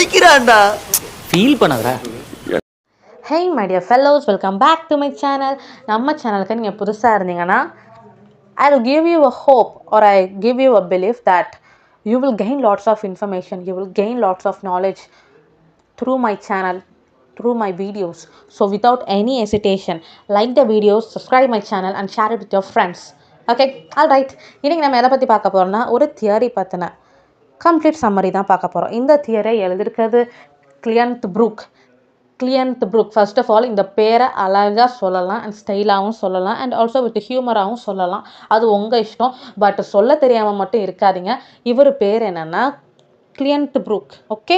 அடிக்கிறான்டா. Feel பண்ணாதடா. Hey my dear fellows, welcome back to my channel. நம்ம சேனலுக்கு நீங்கள் புதுசாக இருந்தீங்கன்னா I'll give you a hope or I give you a belief that you will gain lots of information, you will gain lots of knowledge through my channel, through my videos. So without any hesitation, like the videos, subscribe my channel and share it with your friends. Okay, alright. இன்னைக்கு நம்ம எதை பற்றி பார்க்க போகிறோம்னா ஒரு theory பற்றின complete summary தான் பார்க்க போகிறோம். இந்த தியரை எழுதியிருக்கிறது கிளியன்ட் ப்ரூக். ஃபர்ஸ்ட் ஆஃப் ஆல் இந்த பேரை அழகாக சொல்லலாம் அண்ட் ஸ்டைலாகவும் சொல்லலாம் அண்ட் ஆல்சோ வித் ஹியூமராகவும் சொல்லலாம். அது உங்கள் இஷ்டம். பட் சொல்ல தெரியாமல் மட்டும் இருக்காதீங்க. இவர் பேர் என்னென்னா கிளியன்ட் ப்ரூக். ஓகே,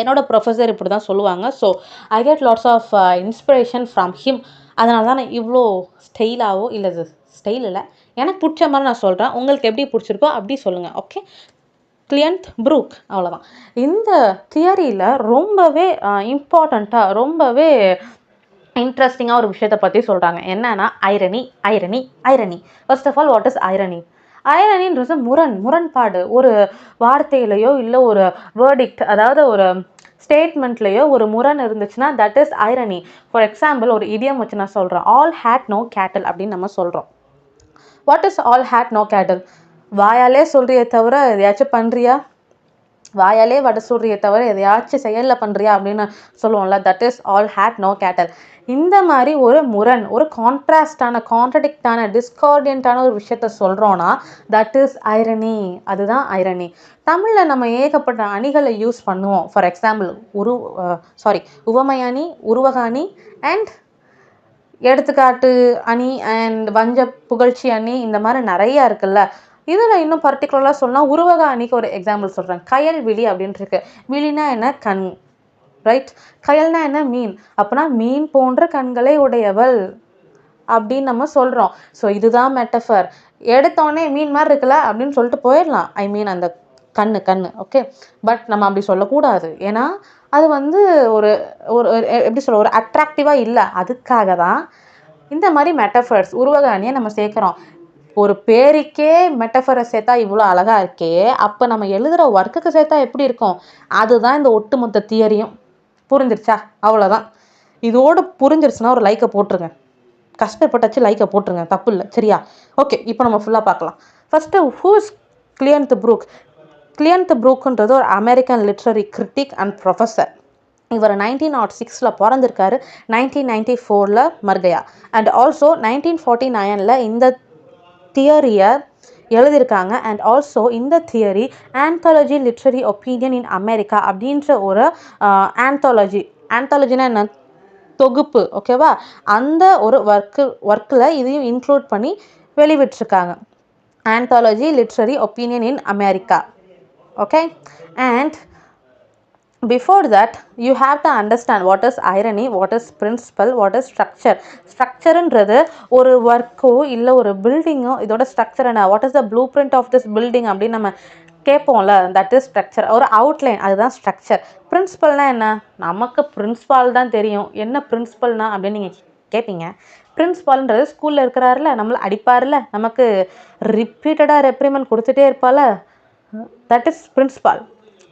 என்னோட ப்ரொஃபஸர் இப்படி தான் சொல்லுவாங்க. So I get lots of inspiration from him. அதனால தான் நான் இவ்வளோ ஸ்டைலாகவோ இல்லை ஸ்டைல் இல்லை, எனக்கு பிடிச்ச மாதிரி நான் சொல்கிறேன். உங்களுக்கு எப்படி பிடிச்சிருக்கோ அப்படி சொல்லுங்கள். ஓகே, கிளியன்ட் ப்ரூக், அவ்வளோதான். இந்த தியரியில் ரொம்பவே இம்பார்ட்டண்ட்டாக ரொம்பவே இன்ட்ரெஸ்டிங்காக ஒரு விஷயத்தை பற்றி சொல்கிறாங்க. என்னன்னா irony. First of all, what is irony? ஐரணின்றது முரண்பாடு. ஒரு வார்த்தையிலையோ இல்லை ஒரு வேர்டிக்ட், அதாவது ஒரு ஸ்டேட்மெண்ட்லேயோ ஒரு முரண் இருந்துச்சுன்னா that is irony. For example, ஒரு இடியம் வச்சு நான் சொல்கிறேன், ஆல் ஹேட் நோ கேட்டில் அப்படின்னு நம்ம சொல்கிறோம். What is all hat no cattle? வாயாலே சொல்கிறியே தவிர எதையாச்சும் பண்ணுறியா? வாயாலே வடை சொல்கிறியே தவிர எதையாச்சும் செயலில் பண்ணுறியா அப்படின்னு சொல்லுவோம்ல, that is all hat no cattle. இந்த மாதிரி ஒரு முரண், ஒரு கான்ட்ரடிக்டான டிஸ்கார்டியன்ட்டான ஒரு விஷயத்த சொல்கிறோன்னா தட் இஸ் ஐரணி. அதுதான் ஐரணி. தமிழில் நம்ம ஏகப்பட்ட அணிகளை யூஸ் பண்ணுவோம். ஃபார் எக்ஸாம்பிள், உவமை அணி, உருவக அணி அண்ட் எடுத்துக்காட்டு அணி அண்ட் வஞ்ச புகழ்ச்சி அணி, இந்த மாதிரி நிறையா இருக்குல்ல. இதில் இன்னும் பர்டிகுலராக சொன்னால் உருவக அணிக்கு ஒரு எக்ஸாம்பிள் சொல்கிறேன். கயல் விழி அப்படின்ட்டு இருக்கு. விழினா என்ன? கண், ரைட். கயல்னா என்ன? மீன். அப்படின்னா மீன் போன்ற கண்களை உடையவள் அப்படின்னு நம்ம சொல்கிறோம். ஸோ இதுதான் மெட்டஃபர். எடுத்தோடனே மீன் மாதிரி இருக்குல்ல அப்படின்னு சொல்லிட்டு போயிடலாம். ஐ மீன் அந்த கண்ணு. ஓகே, பட் நம்ம அப்படி சொல்லக்கூடாது. ஏன்னா அது ஒரு எப்படி சொல்ல, ஒரு அட்ராக்டிவாக இல்லை. அதுக்காக தான் இந்த மாதிரி மெட்டஃபர்ஸ், உருவக அணியை நம்ம சேர்க்குறோம். ஒரு பேருக்கே மெட்டஃபரை சேர்த்தா இவ்வளோ அழகாக இருக்கே, அப்போ நம்ம எழுதுகிற ஒர்க்குக்கு சேர்த்தா எப்படி இருக்கும்? அதுதான் இந்த ஒட்டுமொத்த தியரியும். புரிஞ்சிருச்சா? அவ்வளோதான். இதோடு புரிஞ்சிருச்சுன்னா ஒரு லைக்கை போட்டுருங்க. கஷ்டப்பட்டாச்சு லைக்கை போட்டுருங்க, தப்பு இல்லை, சரியா? ஓகே, இப்போ நம்ம ஃபுல்லாக பார்க்கலாம். First, who is Cleanth Brook? Cleanth ப்ரூக்ன்றது ஒரு American literary critic and professor. இவர் 1906 பிறந்திருக்காரு, 1994 மர்கையா. அண்ட் ஆல்சோ 1949 இந்த தியரியை எழுதியிருக்காங்க. அண்ட் ஆல்சோ இந்த theory anthology literary opinion in America அப்படின்ற ஒரு ஆந்தாலஜினா என்ன? தொகுப்பு. ஓகேவா? அந்த ஒரு ஒர்க்கில் இதையும் இன்க்ளூட் பண்ணி வெளிவிட்டிருக்காங்க. Anthology literary opinion in America. Okay, and before that you have to understand what is irony, what is principle, what is structure. ஸ்ட்ரக்சர்ன்றது ஒரு ஒர்க்கோ இல்லை ஒரு பில்டிங்கோ, இதோட ஸ்ட்ரக்சர் என்ன? What is the blueprint of this building அப்படின்னு நம்ம கேட்போம்ல, தட் இஸ் ஸ்ட்ரக்சர். ஒரு அவுட்லைன், அதுதான் ஸ்ட்ரக்சர். பிரின்சிபல்னால் என்ன? நமக்கு பிரின்சிபால் தான் தெரியும். என்ன பிரின்சிபல்னா அப்படின்னு நீங்கள் கேட்பீங்க. பிரின்சிபால்ன்றது ஸ்கூலில் இருக்கிறாருல, நம்மளை அடிப்பார்ல, நமக்கு ரிப்பீட்டடாக ரெப்ரிமெண்ட் கொடுத்துட்டே இருப்பால, that is principal.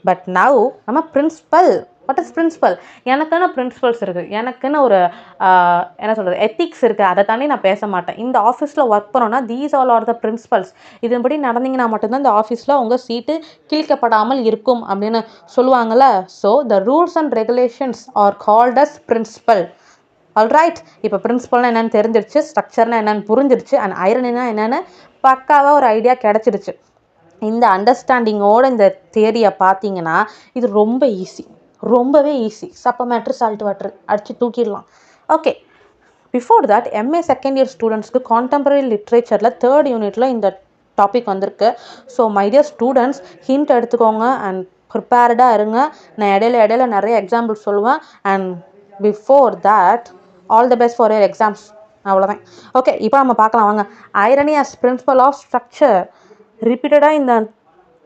But now நம்ம பிரின்சிபல். What is principle? எனக்குன்னு பிரின்சிபல்ஸ் இருக்குது, எனக்குன்னு ஒரு என்ன சொல்கிறது, எத்திக்ஸ் இருக்குது. அதை தாண்டி நான் பேச மாட்டேன். இந்த ஆஃபீஸில் ஒர்க் பண்ணோன்னா these all R the principles. இதன்படி நடந்தீங்கன்னா மட்டும்தான் இந்த ஆஃபீஸில் உங்கள் சீட்டு கிழிக்கப்படாமல் இருக்கும் அப்படின்னு சொல்லுவாங்கள்ல. So the rules and regulations are called as principle. Alright, இப்போ பிரின்சிபல்னால் என்னென்னு தெரிஞ்சிருச்சு, ஸ்ட்ரக்சர்னால் என்னென்னு புரிஞ்சிருச்சு, அண்ட் ஐரனினா என்னென்னு பக்காவாக ஒரு ஐடியா கிடச்சிருச்சு. இந்த அண்டர்ஸ்டாண்டிங்கோடு இந்த தியரியை பார்த்தீங்கன்னா இது ரொம்பவே ஈஸி. சப்ப மேட்ரு சால்ட் வாட்ரு அடித்து தூக்கிடலாம். Okay, before that MA second year ஸ்டூடெண்ட்ஸ்க்கு கான்டெம்பரரி லிட்ரேச்சரில் 3rd யூனிட்டில் இந்த டாபிக் வந்திருக்கு. So my dear students, hint எடுத்துக்கோங்க அண்ட் ப்ரிப்பேர்டாக இருங்க. நான் இடையில நிறைய எக்ஸாம்பிள் சொல்லுவேன். And before that all the best for your exams. அவ்வளோதான். ஓகே, இப்போ நம்ம பார்க்கலாம் வாங்க. Irony as principle of structure. ரிப்பீட்டடாக இந்த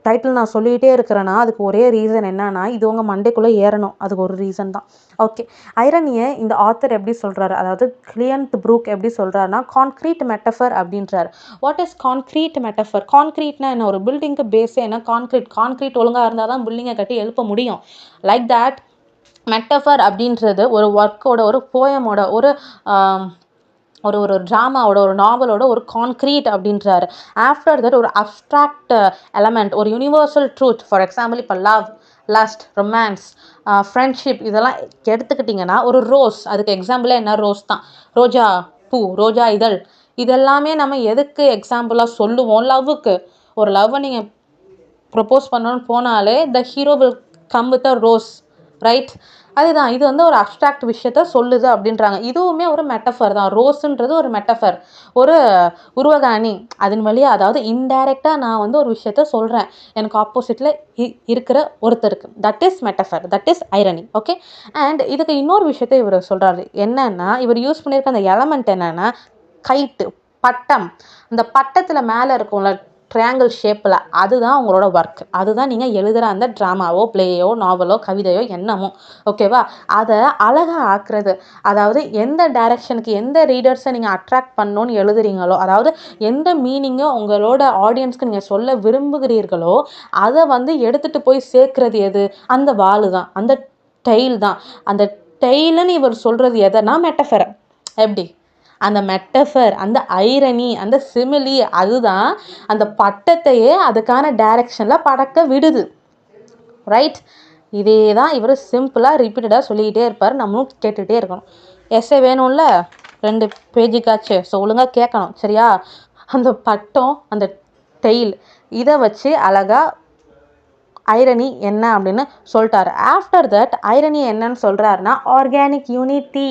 டைட்டில் நான் சொல்லிகிட்டே இருக்கிறேன்னா அதுக்கு ஒரே ரீசன் என்னன்னா இது உங்கள் மண்டைக்குள்ளே ஏறணும். அதுக்கு ஒரு ரீசன் தான். ஓகே, ஐரனியை இந்த ஆத்தர் எப்படி சொல்கிறாரு, அதாவது கிளியன்ட் ப்ரூக் எப்படி சொல்கிறாருன்னா கான்க்ரீட் மெட்டஃபர் அப்படின்றார். What is concrete metaphor? கான்க்ரீட்னா என்ன? ஒரு பில்டிங்க்கு பேஸே என்ன? கான்க்ரீட் ஒழுங்காக இருந்தால் தான் பில்டிங்கை கட்டி எழுப்ப முடியும். லைக் தட் மெட்டஃபர் அப்படின்றது ஒரு ஒர்க்கோட, ஒரு போயமோட, ஒரு ஒரு ட்ராமாவோட, ஒரு நாவலோட ஒரு கான்க்ரீட் அப்படின்றாரு. ஆஃப்டர் தட் ஒரு அப்ட்ராக்ட் எலமெண்ட், ஒரு யூனிவர்சல் ட்ரூத். ஃபார் எக்ஸாம்பிள் இப்போ லவ், லஸ்ட், ரொமான்ஸ், ஃப்ரெண்ட்ஷிப் இதெல்லாம் எடுத்துக்கிட்டிங்கன்னா ஒரு ரோஸ், அதுக்கு எக்ஸாம்பிளே என்ன? ரோஸ் தான். ரோஜா பூ, ரோஜா இதழ், இதெல்லாமே நம்ம எதுக்கு எக்ஸாம்பிளாக சொல்லுவோம்? லவ்வுக்கு. ஒரு லவ்வை நீங்கள் ப்ரப்போஸ் பண்ணணும்னு போனாலே த hero will come with a rose, right? அதுதான், இது வந்து ஒரு அப்ட்ராக்ட் விஷயத்த சொல்லுது அப்படின்றாங்க. இதுவுமே ஒரு மெட்டஃபர் தான். ரோஸுன்றது ஒரு மெட்டஃபர், ஒரு உருவகாணி. அதன் வழியாக, அதாவது இன்டைரக்டாக நான் வந்து ஒரு விஷயத்த சொல்கிறேன் எனக்கு ஆப்போசிட்டில் இருக்கிற ஒருத்தருக்கு. That is metaphor, that is irony. Okay, and இதுக்கு இன்னொரு விஷயத்த இவர் சொல்கிறாரு. என்னன்னா, இவர் யூஸ் பண்ணியிருக்க அந்த எலமெண்ட் என்னென்னா கைட்டு, பட்டம். இந்த பட்டத்தில் மேலே இருக்கும்ல ட்ரையாங்கிள் ஷேப்பில், அதுதான் உங்களோட ஒர்க். அதுதான் நீங்கள் எழுதுகிற அந்த ட்ராமாவோ, பிளேயோ, நாவலோ, கவிதையோ, என்னமோ. ஓகேவா? அதை அழகாக ஆக்குறது. அதாவது எந்த டைரக்ஷனுக்கு, எந்த ரீடர்ஸை நீங்கள் அட்ராக்ட் பண்ணணும்னு எழுதுறீங்களோ, அதாவது எந்த மீனிங்கோ உங்களோட ஆடியன்ஸ்க்கு நீங்கள் சொல்ல விரும்புகிறீர்களோ அதை வந்து எடுத்துகிட்டு போய் சேர்க்கறது எது? அந்த வாளு தான், அந்த டெய்ல் தான். அந்த டெய்லுன்னு இவர் சொல்கிறது எதனா மெட்டஃபரை. எப்படி? அந்த மெட்டஃபர், அந்த ஐரனி, அந்த சிமிலி, அதுதான் அந்த பட்டத்தையே அதுக்கான டைரக்ஷனில் படக்க விடுது, ரைட்? இதே தான் இவர் சிம்பிளாக ரிப்பீட்டடாக சொல்லிக்கிட்டே இருப்பார், நம்மளும் கேட்டுகிட்டே இருக்கணும். எஸ்ஸே வேணும்ல 2 பேஜுக்காச்சு, ஸோ ஒழுங்காக கேட்கணும், சரியா? அந்த பட்டம், அந்த டெய்ல், இதை வச்சு அழகாக ஐரனி என்ன அப்படின்னு சொல்லிட்டாரு. ஆஃப்டர் தட் ஐரனி என்னன்னு சொல்கிறாருன்னா organic unity.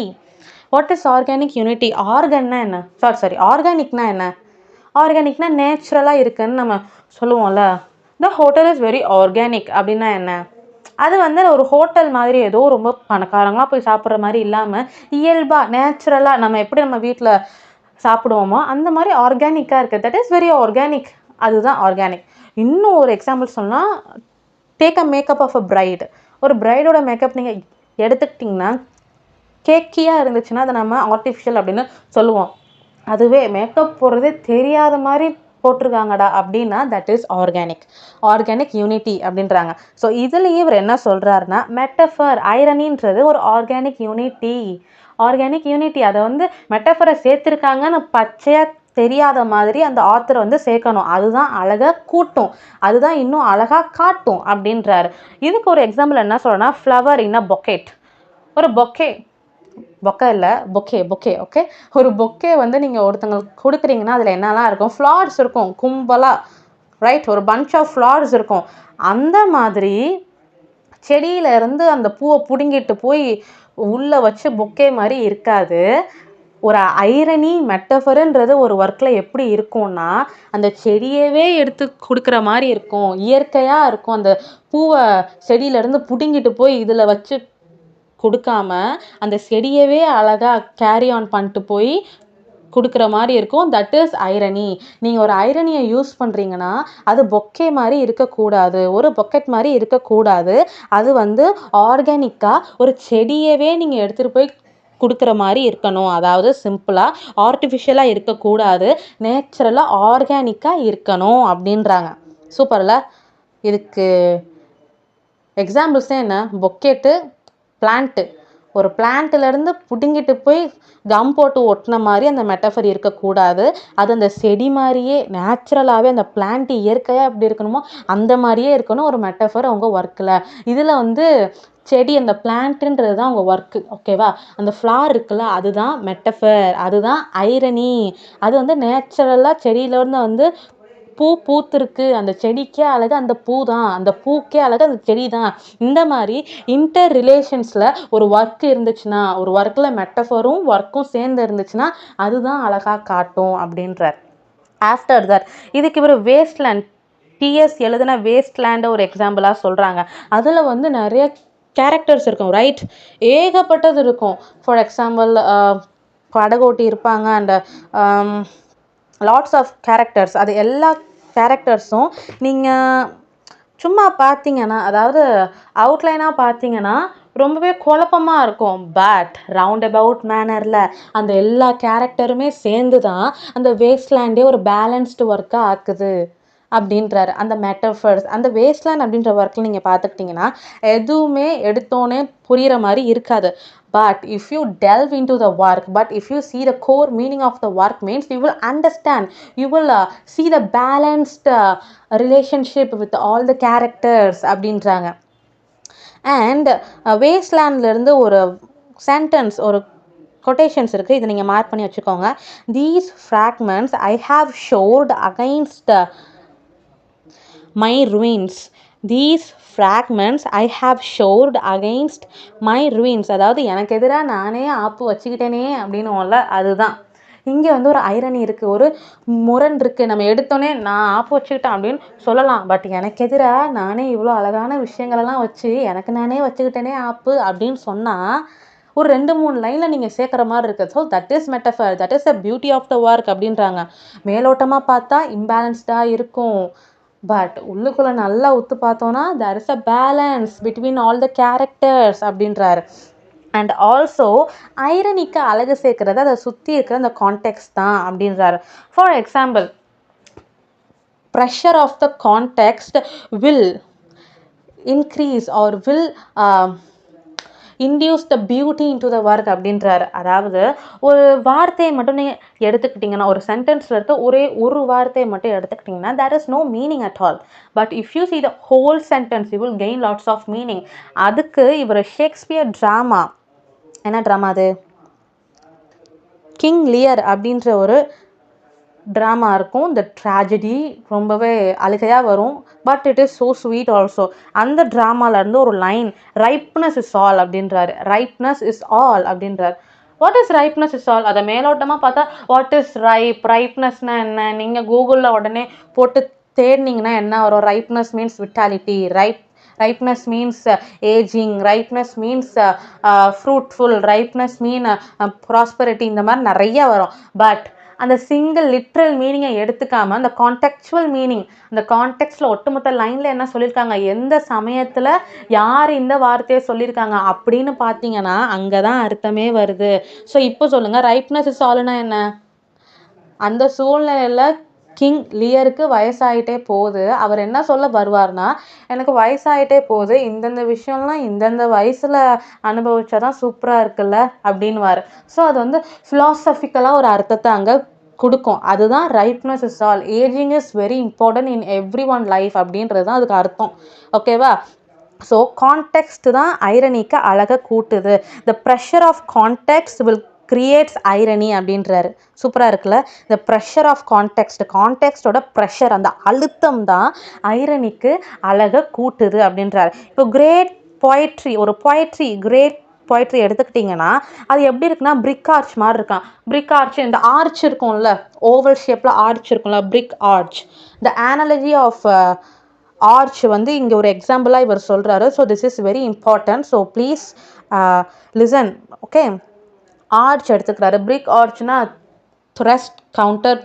What is organic unity? ஆர்கன்னா என்ன? சாரி, ஆர்கானிக்னா என்ன? ஆர்கானிக்னா நேச்சுரலாக இருக்குன்னு நம்ம சொல்லுவோம்ல. The hotel is very organic அப்படின்னா என்ன? அது வந்து ஒரு ஹோட்டல் மாதிரி ஏதோ ரொம்ப பணக்காரங்களாக போய் சாப்பிட்ற மாதிரி இல்லாமல் இயல்பாக நேச்சுரலாக நம்ம எப்படி நம்ம வீட்டில் சாப்பிடுவோமோ அந்த மாதிரி ஆர்கானிக்காக இருக்குது. That is very organic. அதுதான் ஆர்கானிக். இன்னும் ஒரு எக்ஸாம்பிள் சொன்னால், take a makeup of a bride. ஒரு பிரைடோட மேக்கப் நீங்கள் எடுத்துக்கிட்டிங்கன்னா கேக்கியாக இருந்துச்சுன்னா அதை நம்ம ஆர்டிஃபிஷியல் அப்படின்னு சொல்லுவோம். அதுவே மேக்கப் போடுறதே தெரியாத மாதிரி போட்டிருக்காங்கடா அப்படின்னா that is organic. Organic unity அப்படின்றாங்க. ஸோ இதுலேயே இவர் என்ன சொல்கிறாருன்னா மெட்டஃபர், ஐரனின்றது ஒரு ஆர்கானிக் யூனிட்டி. ஆர்கானிக் யூனிட்டி, அதை வந்து மெட்டஃபரை சேர்த்துருக்காங்கன்னு பச்சையாக தெரியாத மாதிரி அந்த ஆத்தரை வந்து சேர்க்கணும். அதுதான் அழகாக கூட்டும், அதுதான் இன்னும் அழகாக காட்டும் அப்படின்றாரு. இதுக்கு ஒரு எக்ஸாம்பிள் என்ன சொல்கிறேன்னா, ஃப்ளவர் இன் அ பொக்கெட். ஒரு பொக்கே இல்லை, பொக்கே. ஓகே, ஒரு பொக்கே வந்து நீங்கள் ஒருத்தங்களுக்கு கொடுக்குறீங்கன்னா அதில் என்னெல்லாம் இருக்கும்? ஃப்ளார்ஸ் இருக்கும், கும்பலாக, ரைட்? ஒரு பஞ்ச் ஆஃப் ஃப்ளார்ஸ் இருக்கும். அந்த மாதிரி செடியிலேருந்து அந்த பூவை பிடுங்கிட்டு போய் உள்ளே வச்சு பொக்கே மாதிரி இருக்காது. ஒரு ஐரனி மெட்டஃபருன்றது ஒரு ஒர்க்கில் எப்படி இருக்கும்னா அந்த செடியவே எடுத்து கொடுக்குற மாதிரி இருக்கும், இயற்கையாக இருக்கும். அந்த பூவை செடியிலேருந்து பிடுங்கிட்டு போய் இதில் வச்சு கொடுக்காம அந்த செடியவே அழகாக கேரி ஆன் பண்ணிட்டு போய் கொடுக்குற மாதிரி இருக்கும். That is irony. நீங்கள் ஒரு ஐரனியை யூஸ் பண்ணுறீங்கன்னா அது பொக்கே மாதிரி இருக்கக்கூடாது, ஒரு பொக்கெட் மாதிரி இருக்கக்கூடாது. அது வந்து ஆர்கானிக்காக ஒரு செடியவே நீங்கள் எடுத்துகிட்டு போய் கொடுக்குற மாதிரி இருக்கணும். அதாவது சிம்பிளாக ஆர்டிஃபிஷியலாக இருக்கக்கூடாது, நேச்சுரலாக ஆர்கானிக்காக இருக்கணும் அப்படின்றாங்க. சூப்பர்ல. இதுக்கு எக்ஸாம்பிள்ஸே என்ன? பொக்கெட்டு, பிளான்ட்டு. ஒரு பிளான்ட்லேருந்து பிடுங்கிட்டு போய் கம் போட்டு ஒட்டின மாதிரி அந்த மெட்டஃபர் இருக்கக்கூடாது. அது அந்த செடி மாதிரியே நேச்சுரலாகவே அந்த பிளான்ட் இயற்கையாக எப்படி இருக்கணுமோ அந்த மாதிரியே இருக்கணும் ஒரு மெட்டஃபர் அவங்க ஒர்க்கில். இதில் வந்து செடி, அந்த பிளான்ட்டுன்றது தான் அவங்க ஒர்க்கு. ஓகேவா? அந்த ஃப்ளார் இருக்குல்ல, அதுதான் மெட்டஃபர், அதுதான் ஐரனி. அது வந்து நேச்சுரலாக செடியிலேருந்து வந்து பூ பூத்துருக்கு, அந்த செடிக்கே அழகு அந்த பூ தான், அந்த பூக்கே அழகு அந்த செடி தான். இந்த மாதிரி இன்டர் ரிலேஷன்ஸில் ஒரு ஒர்க் இருந்துச்சுன்னா, ஒரு ஒர்க்கில் மெட்டஃபரும் ஒர்க்கும் சேர்ந்து இருந்துச்சுன்னா அதுதான் அழகாக காட்டும் அப்படின்றார். ஆஃப்டர் தட் இதுக்கு இவர் வேஸ்ட்லேண்ட், டிஎஸ் எழுதின வேஸ்ட்லேண்டை ஒரு எக்ஸாம்பிளாக சொல்கிறாங்க. அதில் வந்து நிறைய கேரக்டர்ஸ் இருக்கும், ரைட்? ஏகப்பட்டது இருக்கும். ஃபார் எக்ஸாம்பிள் படகோட்டி இருப்பாங்க, அண்ட் லாட்ஸ் ஆஃப் கேரக்டர்ஸ். அது எல்லா கேரக்டர்ஸும் நீங்கள் சும்மா பார்த்தீங்கன்னா, அதாவது அவுட்லைனாக பார்த்தீங்கன்னா ரொம்பவே குழப்பமாக இருக்கும். பட் ரவுண்ட் அபவுட் மேனரில் அந்த எல்லா கேரக்டருமே சேர்ந்து தான் அந்த வேஸ்ட்லேண்டே ஒரு பேலன்ஸ்டு ஒர்க்காக ஆக்குது அப்படின்றாரு. அந்த மெட்டஃபர்ஸ் அந்த வேஸ்ட்லேண்ட் அப்படின்ற ஒர்க்கில் நீங்கள் பார்த்துக்கிட்டிங்கன்னா எதுவுமே எடுத்தோன்னே புரிகிற மாதிரி இருக்காது. But if you delve into the work, but if you see the core meaning of the work means you will understand, you will see the balanced relationship with all the characters அப்படின்றாங்க. And வேஸ்ட்லேண்ட்லேருந்து ஒரு sentence ஒரு quotations இருக்குது, இதை நீங்கள் mark பண்ணி வச்சுக்கோங்க. These fragments I have short against my ruins. These fragments I have shored against my ruins. அதாவது எனக்கு எதிராக நானே ஆப்பு வச்சுக்கிட்டேனே அப்படின்னுவோம்ல, அதுதான் இங்கே வந்து ஒரு ஐரணி இருக்குது, ஒரு முரண் இருக்குது. நம்ம எடுத்தோன்னே நான் ஆப்பு வச்சுக்கிட்டேன் அப்படின்னு சொல்லலாம், பட் எனக்கு எதிராக நானே இவ்வளோ அழகான விஷயங்களெல்லாம் வச்சு எனக்கு நானே வச்சுக்கிட்டேனே ஆப்பு அப்படின்னு சொன்னால் ஒரு 2-3 லைனில் நீங்கள் சேர்க்குற மாதிரி இருக்குது. So that is metaphor, that is the beauty of the work அப்படின்றாங்க. மேலோட்டமாக பார்த்தா இம்பேலன்ஸ்டாக இருக்கும், பட் உள்ளுக்குள்ளே நல்லா உத்து பார்த்தோன்னா there is a balance between all the characters அப்படின்றாரு. அண்ட் ஆல்சோ ஐரனிக்கு அழகு சேர்க்கறது அதை சுற்றி இருக்கிற அந்த கான்டெக்ஸ்ட் தான் அப்படின்றாரு. For example, pressure of the context will increase or will induce the beauty into the work அப்படின்றாரு. அதாவது ஒரு வார்த்தையை மட்டும் நீங்கள் எடுத்துக்கிட்டிங்கன்னா, ஒரு சென்டென்ஸில் இருக்க ஒரே ஒரு வார்த்தையை மட்டும் எடுத்துக்கிட்டிங்கன்னா there is no meaning at all. But if you see the whole sentence you will gain lots of meaning. அதுக்கு இவர் ஷேக்ஸ்பியர் ட்ராமா, என்ன ட்ராமா அது, கிங் லியர் அப்படின்ற ஒரு ட்ராமா இருக்கும். இந்த ட்ராஜடி ரொம்பவே அழுகையாக வரும், but it is so sweet also. அந்த ட்ராமாவிலேருந்து ஒரு லைன், ரைப்னஸ் இஸ் ஆல் அப்படின்றாரு. ரைப்னஸ் இஸ் ஆல் அப்படின்றார். What is ripeness is all? அதை மேலோட்டமாக பார்த்தா வாட் இஸ் ரைப்னஸ்னால் என்ன, நீங்கள் கூகுளில் உடனே போட்டு தேடினீங்கன்னா என்ன வரும்? Ripeness means vitality, ripeness means aging, ripeness means fruitful, ripeness mean prosperity, இந்த மாதிரி நிறைய வரும். பட் அந்த சிங்கிள் லிட்ரல் மீனிங்கை எடுத்துக்காமல் அந்த கான்டெக்சுவல் மீனிங், அந்த கான்டெக்ஸ்டில் ஒட்டுமொத்த லைனில் என்ன சொல்லியிருக்காங்க, எந்த சமயத்தில் யார் இந்த வார்த்தையை சொல்லியிருக்காங்க அப்படின்னு பார்த்தீங்கன்னா அங்கே தான் அர்த்தமே வருது. ஸோ இப்போ சொல்லுங்கள், ரைப்னஸ் இஸ் ஆல்னா என்ன? அந்த சூழ்நிலையில் கிங் லியருக்கு வயசாகிட்டே போகுது. அவர் என்ன சொல்ல வருவார்னா, எனக்கு வயசாகிட்டே போகுது, இந்தந்த விஷயம்லாம் இந்தந்த வயசில் அனுபவிச்சாதான் சூப்பராக இருக்குல்ல அப்படின்வார். ஸோ அது வந்து ஃபிலாசபிக்கலாக ஒரு அர்த்தத்தை அங்கே கொடுக்கும். அதுதான் ripeness is all, ageing is very important in every one life அப்படின்றது தான் அதுக்கு அர்த்தம். ஓகேவா? ஸோ கான்டெக்ஸ்ட் தான் ஐரனிக்கு அழகை கூட்டுது. The pressure of context will creates irony அப்படின்றாரு. சூப்பராக இருக்குல்ல? இந்த ப்ரெஷர் ஆஃப் கான்டெக்ஸ்டோட ப்ரெஷர், அந்த அழுத்தம் தான் ஐரனிக்கு அழகை கூட்டுது அப்படின்றாரு. இப்போ கிரேட் பொயட்ரி, ஒரு கிரேட் பொயட்ரி எடுத்துக்கிட்டிங்கன்னா அது எப்படி இருக்குன்னா பிரிக் ஆர்ச் மாதிரி இருக்கான். பிரிக் ஆர்ச், இந்த ஆர்ச் இருக்கும்ல, ஓவல் ஷேப்பில் ஆர்ச் இருக்கும்ல, brick arch. The analogy of arch வந்து இங்கே ஒரு எக்ஸாம்பிளாக இவர் சொல்கிறாரு. So this is very important. So please listen. Okay, arch எடுத்துக்கிறாரு. பிரிக் ஆர்ச்னா த்ரஸ்ட், கவுண்டர்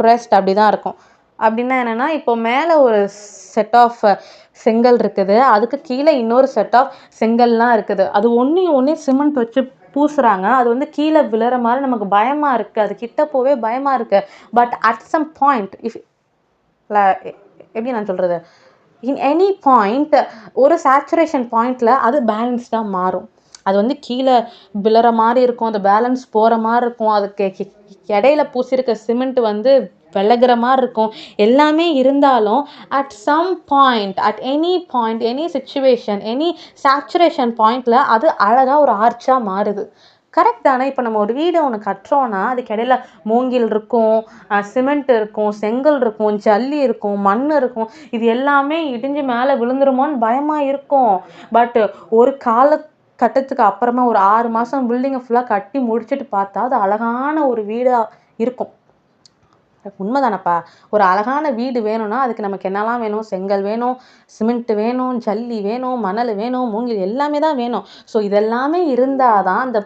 ப்ரெஸ்ட் அப்படி தான் இருக்கும். அப்படின்னா என்னென்னா, இப்போ மேலே ஒரு செட் ஆஃப் செங்கல் இருக்குது, அதுக்கு கீழே இன்னொரு செட் ஆஃப் செங்கல்லாம் இருக்குது. அது ஒன்றே சிமெண்ட் வச்சு பூசுகிறாங்க. அது வந்து கீழே விழுற மாதிரி நமக்கு பயமாக இருக்குது, அது கிட்ட போவே பயமாக இருக்குது. பட் அட் சம் பாயிண்ட், எப்படி நான் சொல்கிறது, இன் எனி பாயிண்ட், ஒரு சேச்சுரேஷன் பாயிண்டில் அது பேலன்ஸ்டாக மாறும். அது வந்து கீழே விழுற மாதிரி இருக்கும், அது பேலன்ஸ் போகிற மாதிரி இருக்கும், அதுக்கு இடையில பூசியிருக்க சிமெண்ட் வந்து விலகிற மாதிரி இருக்கும். எல்லாமே இருந்தாலும் at some point, at any point, any situation, any saturation பாயிண்டில் அது அழகாக ஒரு ஆர்ச்சாக மாறுது. கரெக்ட் தானே? இப்போ நம்ம ஒரு வீடு ஒன்று கட்டுறோன்னா அதுக்கு இடையில மூங்கில் இருக்கும், சிமெண்ட் இருக்கும், செங்கல் இருக்கும், ஜல்லி இருக்கும், மண் இருக்கும். இது எல்லாமே இடிஞ்சு மேலே விழுந்துருமோன்னு பயமாக இருக்கும். பட் ஒரு கட்டத்துக்கு அப்புறமா ஒரு 6 மாதம் பில்டிங்கை ஃபுல்லாக கட்டி முடிச்சுட்டு பார்த்தா அது அழகான ஒரு வீடாக இருக்கும். உண்மைதானப்பா? ஒரு அழகான வீடு வேணும்னா அதுக்கு நமக்கு என்னெல்லாம் வேணும்? செங்கல் வேணும், சிமெண்ட் வேணும், ஜல்லி வேணும், மணல் வேணும், மூங்கில் எல்லாமே தான் வேணும். ஸோ இதெல்லாமே இருந்தால் தான் அந்த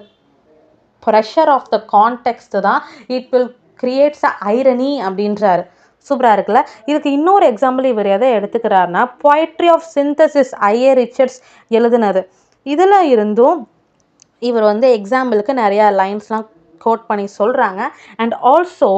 ப்ரெஷர் ஆஃப் த கான்டெக்ஸ்ட் தான் it will creates a irony அப்படின்றாரு. சூப்பராக இருக்குல்ல. இதுக்கு இன்னொரு எக்ஸாம்பிள் இவர் எதை எடுத்துக்கிறாருன்னா poetry of synthesis I A Richards எழுதுனது. இதில் இருந்தும் இவர் வந்து எக்ஸாம்பிளுக்கு நிறையா லைன்ஸ்லாம் கோட் பண்ணி சொல்கிறாங்க. அண்ட் ஆல்சோ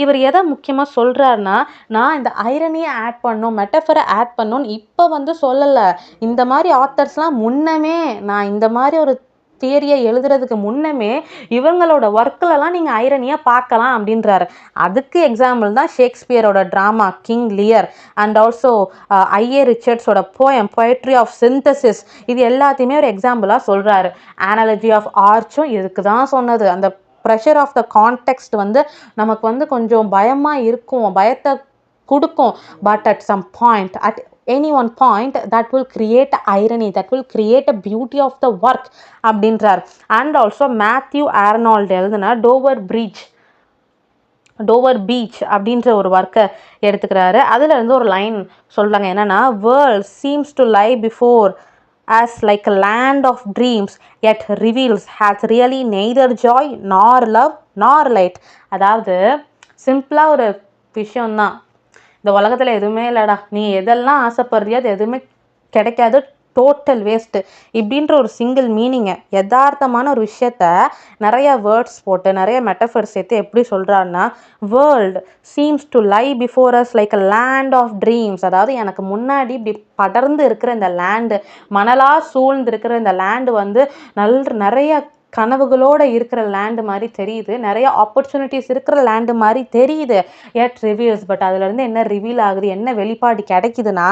இவர் எதை முக்கியமாக சொல்கிறாருன்னா, நான் இந்த ஐரனியை ஆட் பண்ணணும், மெட்டஃபரை ஆட் பண்ணணும்னு இப்போ வந்து சொல்லலை. இந்த மாதிரி ஆத்தர்ஸ்லாம் முன்னமே, நான் இந்த மாதிரி ஒரு தியரியை எழுதுறதுக்கு முன்னமே இவங்களோட ஒர்க்கிலலாம் நீங்கள் ஐரனியாக பார்க்கலாம் அப்படின்றாரு. அதுக்கு எக்ஸாம்பிள் தான் ஷேக்ஸ்பியரோட drama King Lear and also I A ரிச்சர்ட்ஸோட போயம் பொயட்ரி ஆஃப் சிந்தசிஸ். இது எல்லாத்தையுமே ஒரு எக்ஸாம்பிளாக சொல்கிறாரு. அனாலஜி ஆஃப் ஆர்ச்சும் இதுக்கு தான் சொன்னது. அந்த ப்ரெஷர் ஆஃப் த கான்டெக்ஸ்ட் வந்து நமக்கு வந்து கொஞ்சம் பயமாக இருக்கும், பயத்தை கொடுக்கும். But at some point, at any one point, that will create irony, that will create a beauty of the work அப்படின்றார். அண்ட் ஆல்சோ மேத்யூ ஆர்னால்ட் எழுதுனா டோவர் பீச் அப்படின்ற ஒரு ஒர்க்கை எடுத்துக்கிறாரு. அதில் இருந்து ஒரு லைன் சொல்கிறாங்க, என்னென்னா world seems to lie before as like a land of dreams yet reveals has really neither joy nor love nor light. அதாவது சிம்பிளாக ஒரு விஷயம்தான், இந்த உலகத்தில் எதுவுமே இல்லைடா, நீ எதெல்லாம் ஆசைப்படுறியோ அது எதுவுமே கிடைக்காது, டோட்டல் வேஸ்ட்டு இப்படின்ற ஒரு சிங்கிள் மீனிங்கை, யதார்த்தமான ஒரு விஷயத்த நிறைய வேர்ட்ஸ் போட்டு நிறைய மெட்டஃபர்ஸ் சேர்த்து எப்படி சொல்கிறாருன்னா, world seems to lie before as like a land of dreams. அதாவது எனக்கு முன்னாடி இப்படி படர்ந்து இருக்கிற இந்த லேண்டு, மணலாக சூழ்ந்து இருக்கிற இந்த லேண்டு வந்து நிறைய கனவுகளோடு இருக்கிற லேண்டு மாதிரி தெரியுது, நிறைய ஆப்பர்ச்சுனிட்டிஸ் இருக்கிற லேண்டு மாதிரி தெரியுது. எட் ரிவீல்ஸ், பட் அதுலேருந்து என்ன ரிவீல் ஆகுது, என்ன வெளிப்பாடு கிடைக்குதுன்னா,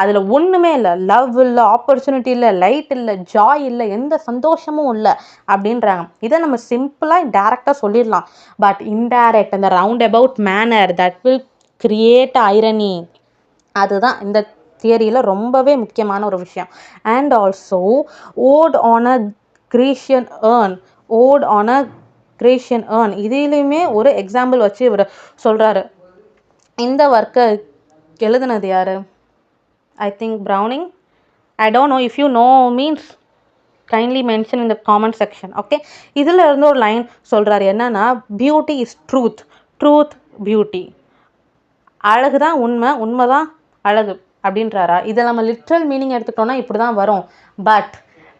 அதில் ஒன்றுமே இல்லை, லவ் இல்லை, ஆப்பர்ச்சுனிட்டி இல்லை, லைட் இல்லை, ஜாய் இல்லை, எந்த சந்தோஷமும் இல்லை அப்படின்றாங்க. இதை நம்ம சிம்பிளாக டைரெக்டாக சொல்லிடலாம். பட் இன்டைரக்ட், அந்த round about manner that will create irony, அதுதான் இந்த தியரியில் ரொம்பவே முக்கியமான ஒரு விஷயம். And also ode on a Grecian urn, இதிலையுமே ஒரு எக்ஸாம்பிள் வச்சு இவர் சொல்கிறாரு. இந்த ஒர்க்கை எழுதுனது யார்? I think Browning. I don't know, if you know means kindly mention in the comment section. Okay, இதில் இருந்து ஒரு லைன் சொல்கிறாரு, என்னன்னா பியூட்டி இஸ் ட்ரூத், பியூட்டி, அழகு தான் உண்மை, உண்மை தான் அழகு அப்படின்றாரா? இதை நம்ம லிட்ரல் மீனிங் எடுத்துட்டோம்னா இப்படி தான் வரும். பட்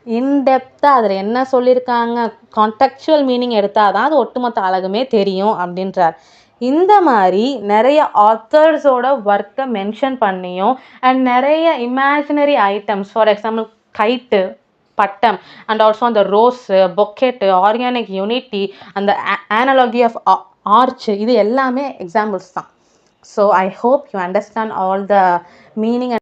இன்டெப்த்தாக அதில் என்ன சொல்லியிருக்காங்க, கான்டெக்சுவல் மீனிங் எடுத்தால் தான் அது ஒட்டுமொத்த அழகுமே தெரியும் அப்படின்றார். இந்த மாதிரி நிறைய ஆத்தர்ஸோட ஒர்க்கை மென்ஷன் பண்ணியும் அண்ட் நிறைய இமேஜினரி ஐட்டம்ஸ், ஃபார் எக்ஸாம்பிள் கைட்டு, பட்டம், அண்ட் ஆல்சோ அந்த ரோஸு, பொக்கெட்டு, ஆர்கானிக் யூனிட்டி, அந்த ஆனாலஜி ஆஃப் ஆர்ச், இது எல்லாமே எக்ஸாம்பிள்ஸ் தான். So I hope you understand all the meaning.